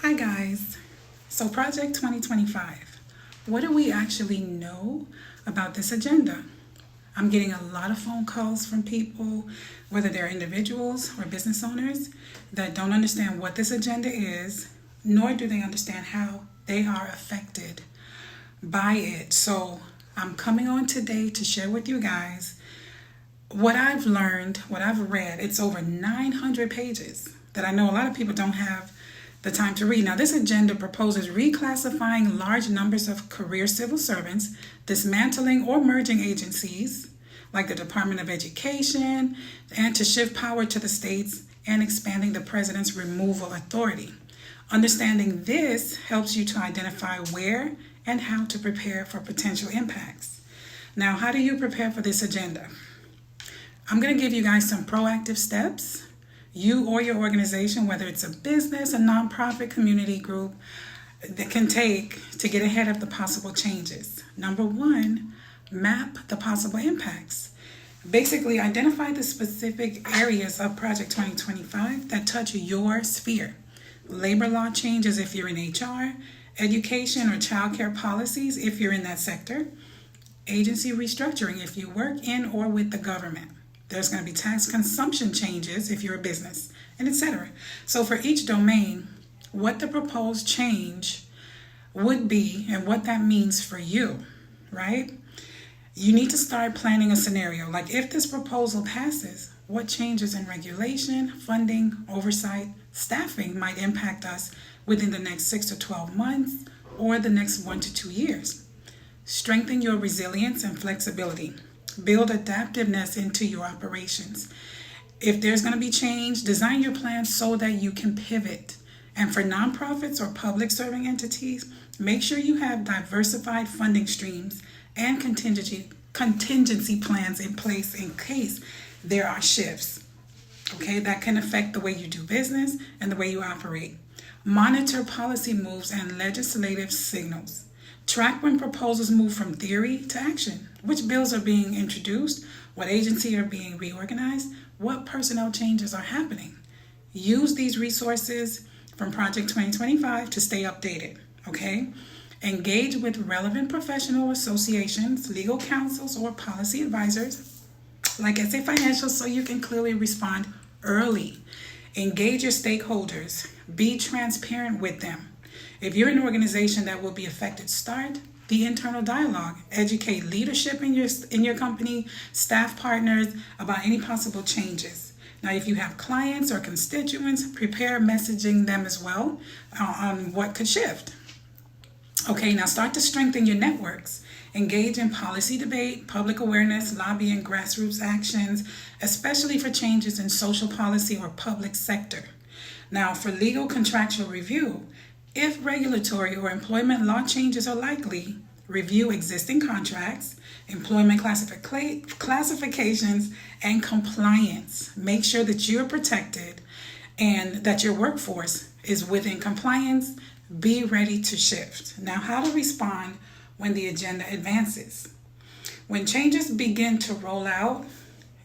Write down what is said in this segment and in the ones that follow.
Hi guys. So Project 2025, what do we actually know about this agenda? I'm getting a lot of phone calls from people, whether they're individuals or business owners, that don't understand what this agenda is, nor do they understand how they are affected by it. So I'm coming on today to share with you guys what I've learned, what I've read. It's over 900 pages that I know a lot of people don't have the time to read. Now, this agenda proposes reclassifying large numbers of career civil servants, dismantling or merging agencies like the Department of Education, and to shift power to the states and expanding the president's removal authority. Understanding this helps you to identify where and how to prepare for potential impacts. Now, how do you prepare for this agenda? I'm going to give you guys some proactive steps you or your organization, whether it's a business, a nonprofit, community group, that can take to get ahead of the possible changes. Number one, map the possible impacts. Basically, identify the specific areas of Project 2025 that touch your sphere. Labor law changes if you're in HR, education or childcare policies if you're in that sector, agency restructuring if you work in or with the government. There's going to be tax consumption changes if you're a business, and etc. So for each domain, what the proposed change would be and what that means for you, right? You need to start planning a scenario. Like, if this proposal passes, what changes in regulation, funding, oversight, staffing might impact us within the next 6 to 12 months or the next 1 to 2 years? Strengthen your resilience and flexibility. Build adaptiveness into your operations. If there's going to be change, design your plan so that you can pivot. And for nonprofits or public serving entities, make sure you have diversified funding streams and contingency plans in place in case there are shifts, okay, that can affect the way you do business and the way you operate. Monitor policy moves and legislative signals. Track when proposals move from theory to action. Which bills are being introduced? What agencies are being reorganized? What personnel changes are happening? Use these resources from Project 2025 to stay updated, okay? Engage with relevant professional associations, legal counsels, or policy advisors like SA Financial so you can clearly respond early. Engage your stakeholders. Be transparent with them. If you're an organization that will be affected, start the internal dialogue. Educate leadership in your company, staff partners about any possible changes. Now, if you have clients or constituents, prepare messaging them as well on what could shift. Okay, now start to strengthen your networks. Engage in policy debate, public awareness, lobbying, grassroots actions, especially for changes in social policy or public sector. Now, for legal contractual review, if regulatory or employment law changes are likely, review existing contracts, employment classifications, and compliance. Make sure that you're protected and that your workforce is within compliance. Be ready to shift. Now, how to respond when the agenda advances. When changes begin to roll out,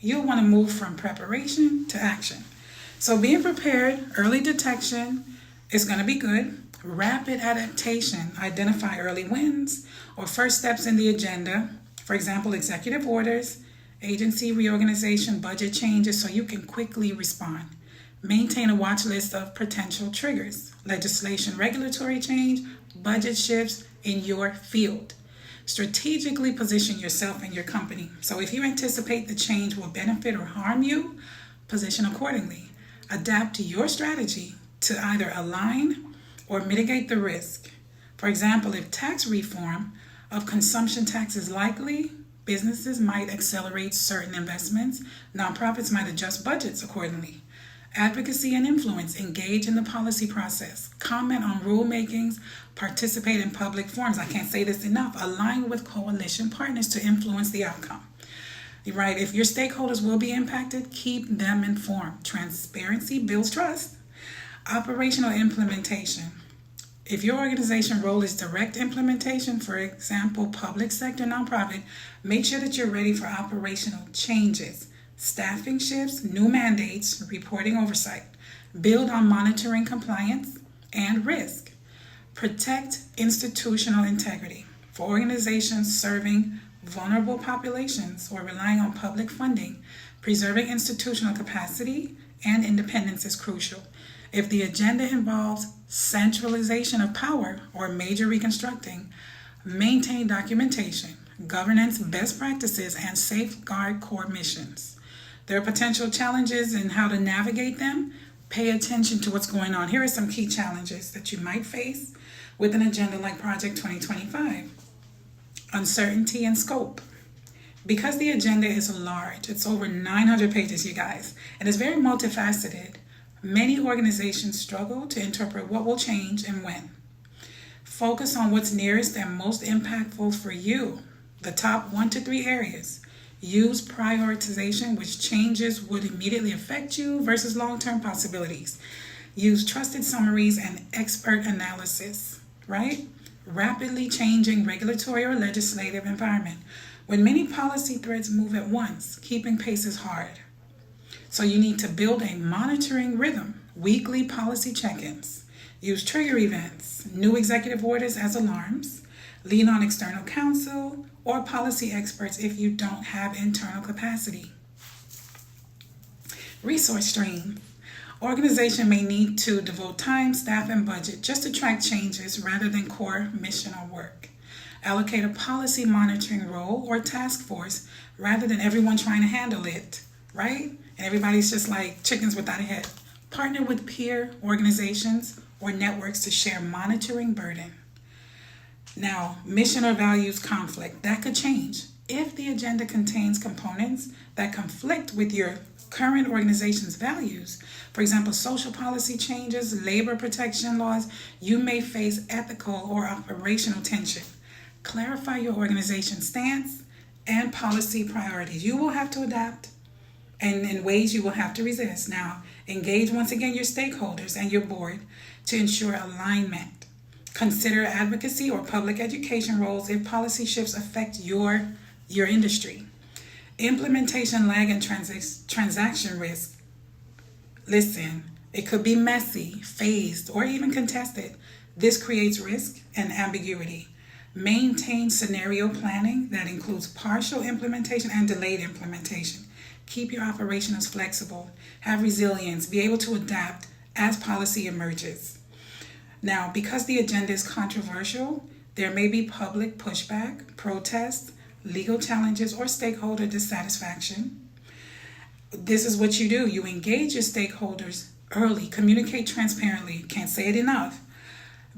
you'll want to move from preparation to action. So being prepared, early detection is going to be good. Rapid adaptation, identify early wins or first steps in the agenda. For example, executive orders, agency reorganization, budget changes, so you can quickly respond. Maintain a watch list of potential triggers, legislation, regulatory change, budget shifts in your field. Strategically position yourself and your company. So if you anticipate the change will benefit or harm you, position accordingly. Adapt to your strategy to either align or mitigate the risk. For example, if tax reform of consumption tax is likely, businesses might accelerate certain investments, nonprofits might adjust budgets accordingly. Advocacy and influence, engage in the policy process, comment on rulemakings, participate in public forums. I can't say this enough. Align with coalition partners to influence the outcome. Right? If your stakeholders will be impacted, keep them informed. Transparency builds trust. Operational implementation. If your organization role is direct implementation, for example, public sector, nonprofit, make sure that you're ready for operational changes, staffing shifts, new mandates, reporting oversight. Build on monitoring compliance and risk. Protect institutional integrity. For organizations serving vulnerable populations or relying on public funding, preserving institutional capacity and independence is crucial. If the agenda involves centralization of power or major reconstructing, maintain documentation, governance best practices, and safeguard core missions. There are potential challenges and how to navigate them. Pay attention to what's going on. Here are some key challenges that you might face with an agenda like Project 2025. Uncertainty and scope. Because the agenda is large, it's over 900 pages, you guys, and it's very multifaceted, many organizations struggle to interpret what will change and when. Focus on what's nearest and most impactful for you. The top 1 to 3 areas. Use prioritization, which changes would immediately affect you versus long-term possibilities. Use trusted summaries and expert analysis, right? Rapidly changing regulatory or legislative environment. When many policy threads move at once, keeping pace is hard. So you need to build a monitoring rhythm, weekly policy check-ins. Use trigger events, new executive orders as alarms. Lean on external counsel or policy experts if you don't have internal capacity. Resource stream. Organization may need to devote time, staff, and budget just to track changes rather than core mission or work. Allocate a policy monitoring role or task force rather than everyone trying to handle it, right? And everybody's just like chickens without a head. Partner with peer organizations or networks to share monitoring burden. Now, mission or values conflict, that could change. If the agenda contains components that conflict with your current organization's values, for example, social policy changes, labor protection laws, you may face ethical or operational tension. Clarify your organization's stance and policy priorities. You will have to adapt, and in ways you will have to resist. Now, engage once again your stakeholders and your board to ensure alignment. Consider advocacy or public education roles if policy shifts affect your industry. Implementation lag and transaction risk. Listen, it could be messy, phased, or even contested. This creates risk and ambiguity. Maintain scenario planning that includes partial implementation and delayed implementation. Keep your operations flexible. Have resilience. Be able to adapt as policy emerges. Now, because the agenda is controversial, there may be public pushback, protests, legal challenges, or stakeholder dissatisfaction. This is what you do. You engage your stakeholders early, communicate transparently, can't say it enough.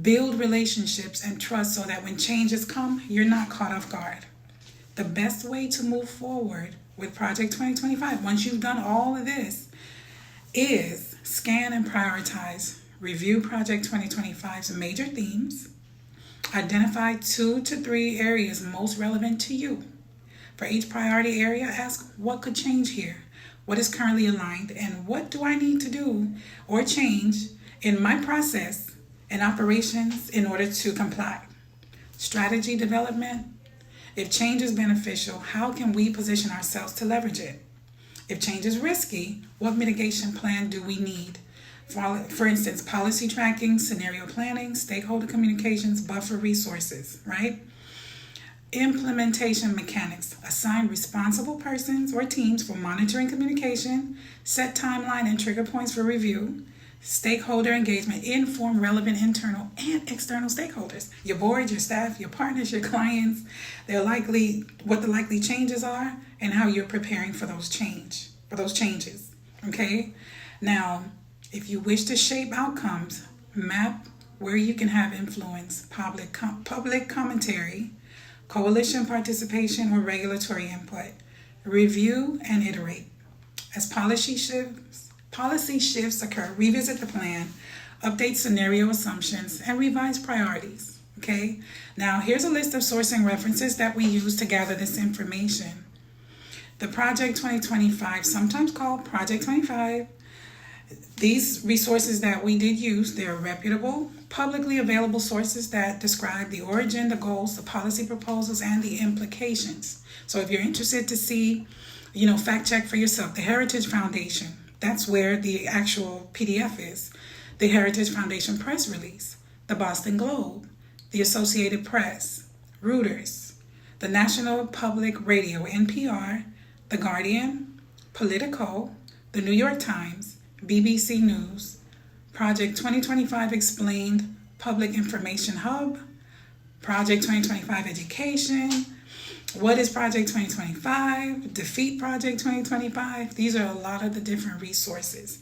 Build relationships and trust so that when changes come, you're not caught off guard. The best way to move forward with Project 2025, once you've done all of this, is scan and prioritize. Review Project 2025's major themes. Identify 2 to 3 areas most relevant to you. For each priority area, ask what could change here, what is currently aligned, and what do I need to do or change in my process and operations in order to comply. Strategy development. If change is beneficial, how can we position ourselves to leverage it? If change is risky, what mitigation plan do we need? For instance, policy tracking, scenario planning, stakeholder communications, buffer resources, right? Implementation mechanics. Assign responsible persons or teams for monitoring communication, set timeline and trigger points for review. Stakeholder engagement. Inform relevant internal and external stakeholders. Your board, your staff, your partners, your clients. What the likely changes are and how you're preparing for those changes. Okay? Now, if you wish to shape outcomes, map where you can have influence, public commentary, coalition participation, or regulatory input. Review and iterate. As policy shifts occur, revisit the plan, update scenario assumptions, and revise priorities. Okay? Now, here's a list of sourcing references that we use to gather this information. The Project 2025, sometimes called Project 25, these resources that we did use, they're reputable, publicly available sources that describe the origin, the goals, the policy proposals, and the implications. So if you're interested to see, fact check for yourself. The Heritage Foundation, that's where the actual PDF is. the Heritage Foundation press release, the Boston Globe, the Associated Press, Reuters, the National Public Radio (NPR), The Guardian, Politico, the New York Times, BBC News, Project 2025 Explained, Public Information Hub, Project 2025 Education, What is Project 2025, Defeat Project 2025. These are a lot of the different resources.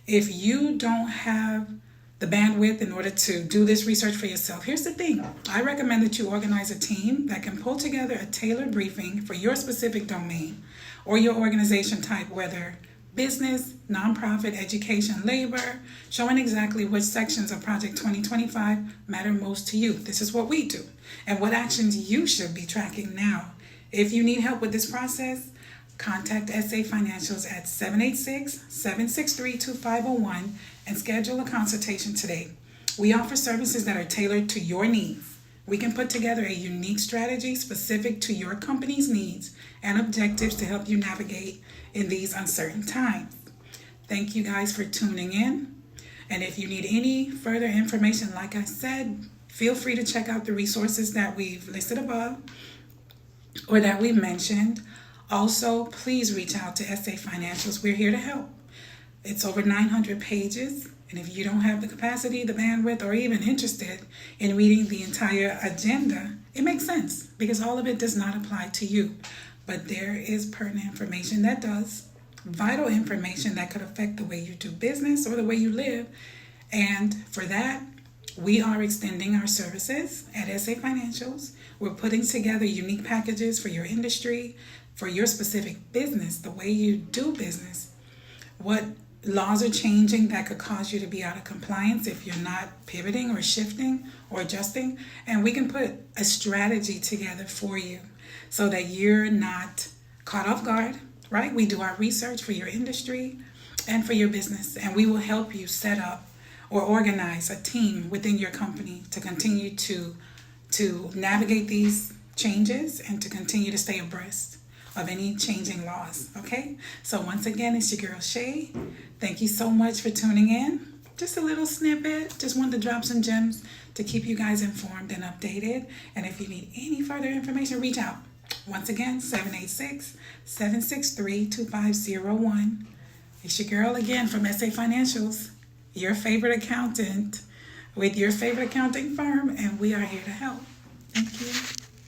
If you don't have the bandwidth in order to do this research for yourself, here's the thing. I recommend that you organize a team that can pull together a tailored briefing for your specific domain or your organization type, whether business, nonprofit, education, labor, showing exactly which sections of Project 2025 matter most to you. This is what we do and what actions you should be tracking now. If you need help with this process, contact SA Financials at 786-763-2501 and schedule a consultation today. We offer services that are tailored to your needs. We can put together a unique strategy specific to your company's needs and objectives to help you navigate in these uncertain times. Thank you guys for tuning in. And if you need any further information, like I said, feel free to check out the resources that we've listed above or that we mentioned. Also, please reach out to SA Financials. We're here to help. It's over 900 pages. And if you don't have the capacity, the bandwidth, or even interested in reading the entire agenda, it makes sense because all of it does not apply to you. But there is pertinent information that does, vital information that could affect the way you do business or the way you live. And for that, we are extending our services at SA Financials. We're putting together unique packages for your industry, for your specific business, the way you do business, what laws are changing that could cause you to be out of compliance if you're not pivoting or shifting or adjusting. And we can put a strategy together for you so that you're not caught off guard, right? We do our research for your industry and for your business, and we will help you set up or organize a team within your company to continue to navigate these changes and to continue to stay abreast of any changing laws, okay? So once again, it's your girl Shay. Thank you so much for tuning in. Just a little snippet, just wanted to drop some gems to keep you guys informed and updated. And if you need any further information, reach out. Once again, 786-763-2501. It's your girl again from SA Financials, your favorite accountant with your favorite accounting firm, and we are here to help. Thank you.